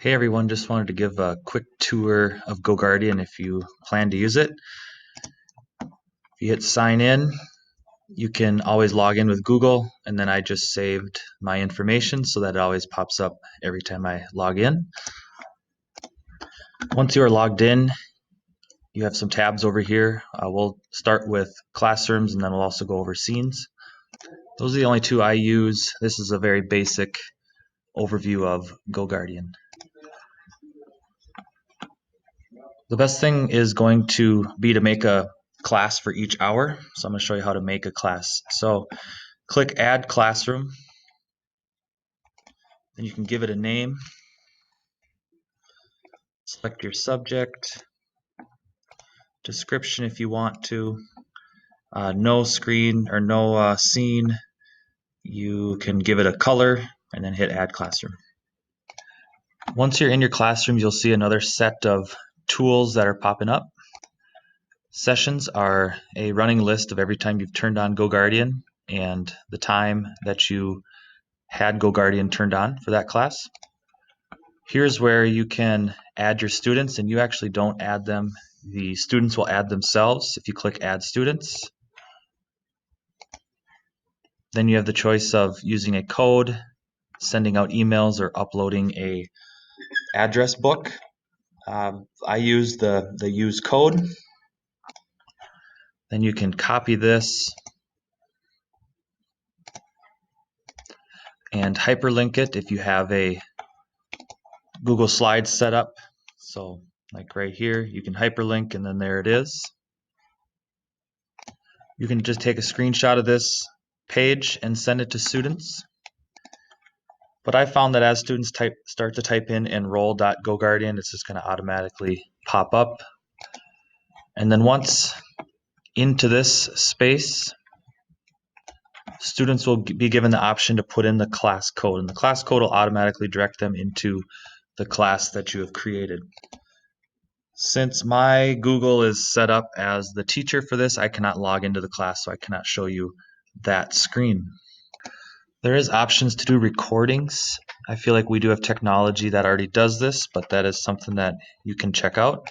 Hey everyone, just wanted to give a quick tour of GoGuardian if you plan to use it. If you hit sign in, you can always log in with Google, and then I just saved my information so that it always pops up every time I log in. Once you are logged in, you have some tabs over here. We'll start with classrooms and then we'll also go over scenes. Those are the only two I use. This is a very basic overview of GoGuardian. The best thing is going to be to make a class for each hour. So I'm going to show you how to make a class. So click Add Classroom. Then you can give it a name. Select your subject. Description if you want to. No screen or no scene. You can give it a color and then hit Add Classroom. Once you're in your classroom, you'll see another set of tools that are popping up. Sessions are a running list of every time you've turned on GoGuardian and the time that you had GoGuardian turned on for that class. Here's where you can add your students, and you actually don't add them. The students will add themselves if you click Add Students. Then you have the choice of using a code, sending out emails, or uploading a address book. I use the use code. Then you can copy this and hyperlink it if you have a Google Slides set up. So like right here, you can hyperlink and then there it is. You can just take a screenshot of this page and send it to students. But I found that as students start to type in enroll.goguardian, it's just going to automatically pop up. And then once into this space, students will be given the option to put in the class code, and the class code will automatically direct them into the class that you have created. Since my Google is set up as the teacher for this, I cannot log into the class, so I cannot show you that screen. There is options to do recordings. I feel like we do have technology that already does this, but that is something that you can check out.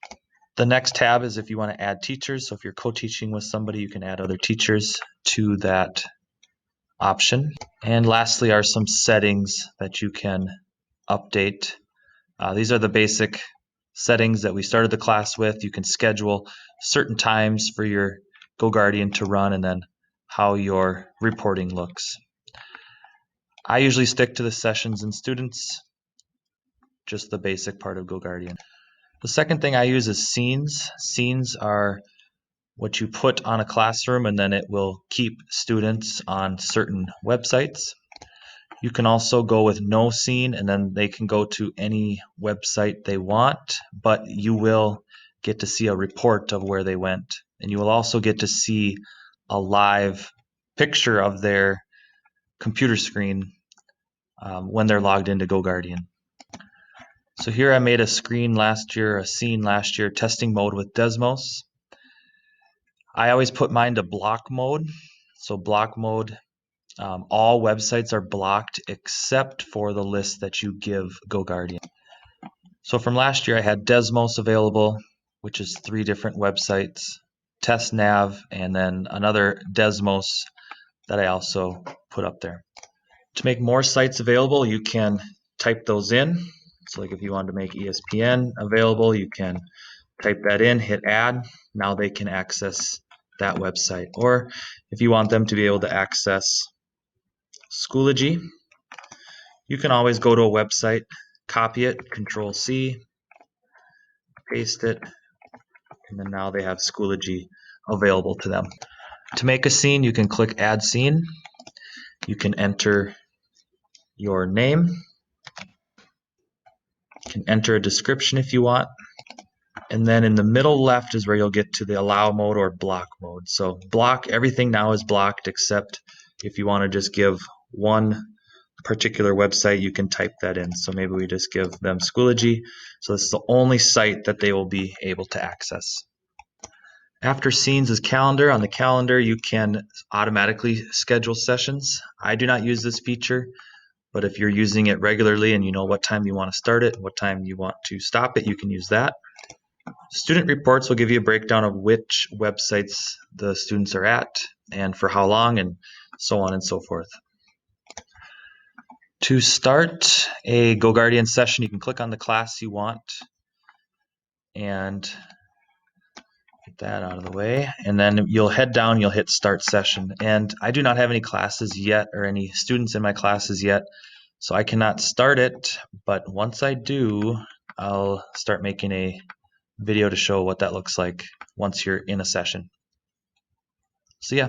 The next tab is if you want to add teachers. So if you're co-teaching with somebody, you can add other teachers to that option. And lastly are some settings that you can update. These are the basic settings that we started the class with. You can schedule certain times for your GoGuardian to run and then how your reporting looks. I usually stick to the sessions and students, just the basic part of GoGuardian. The second thing I use is scenes. Scenes are what you put on a classroom and then it will keep students on certain websites. You can also go with no scene and then they can go to any website they want, but you will get to see a report of where they went. And you will also get to see a live picture of their computer screen when they're logged into GoGuardian. So here I made a scene last year, testing mode with Desmos. I always put mine to block mode. So block mode, all websites are blocked except for the list that you give GoGuardian. So from last year I had Desmos available, which is 3 different websites, TestNav, and then another Desmos that I also put up there. To make more sites available, you can type those in. So like if you wanted to make ESPN available, you can type that in, hit add. Now they can access that website. Or if you want them to be able to access Schoology, you can always go to a website, copy it, Control C, paste it, and then now they have Schoology available to them. To make a scene, you can click Add Scene. You can enter your name. You can enter a description if you want. And then in the middle left is where you'll get to the allow mode or block mode. So block, everything now is blocked except if you want to just give one particular website, you can type that in. So maybe we just give them Schoology. So this is the only site that they will be able to access. After scenes is calendar. On the calendar, you can automatically schedule sessions. I do not use this feature, but if you're using it regularly and you know what time you want to start it, what time you want to stop it, you can use that. Student reports will give you a breakdown of which websites the students are at and for how long, and so on and so forth. To start a GoGuardian session, you can click on the class you want and get that out of the way, and then you'll head down, you'll hit start session. And I do not have any classes yet or any students in my classes yet, so I cannot start it, but once I do, I'll start making a video to show what that looks like once you're in a session. See ya.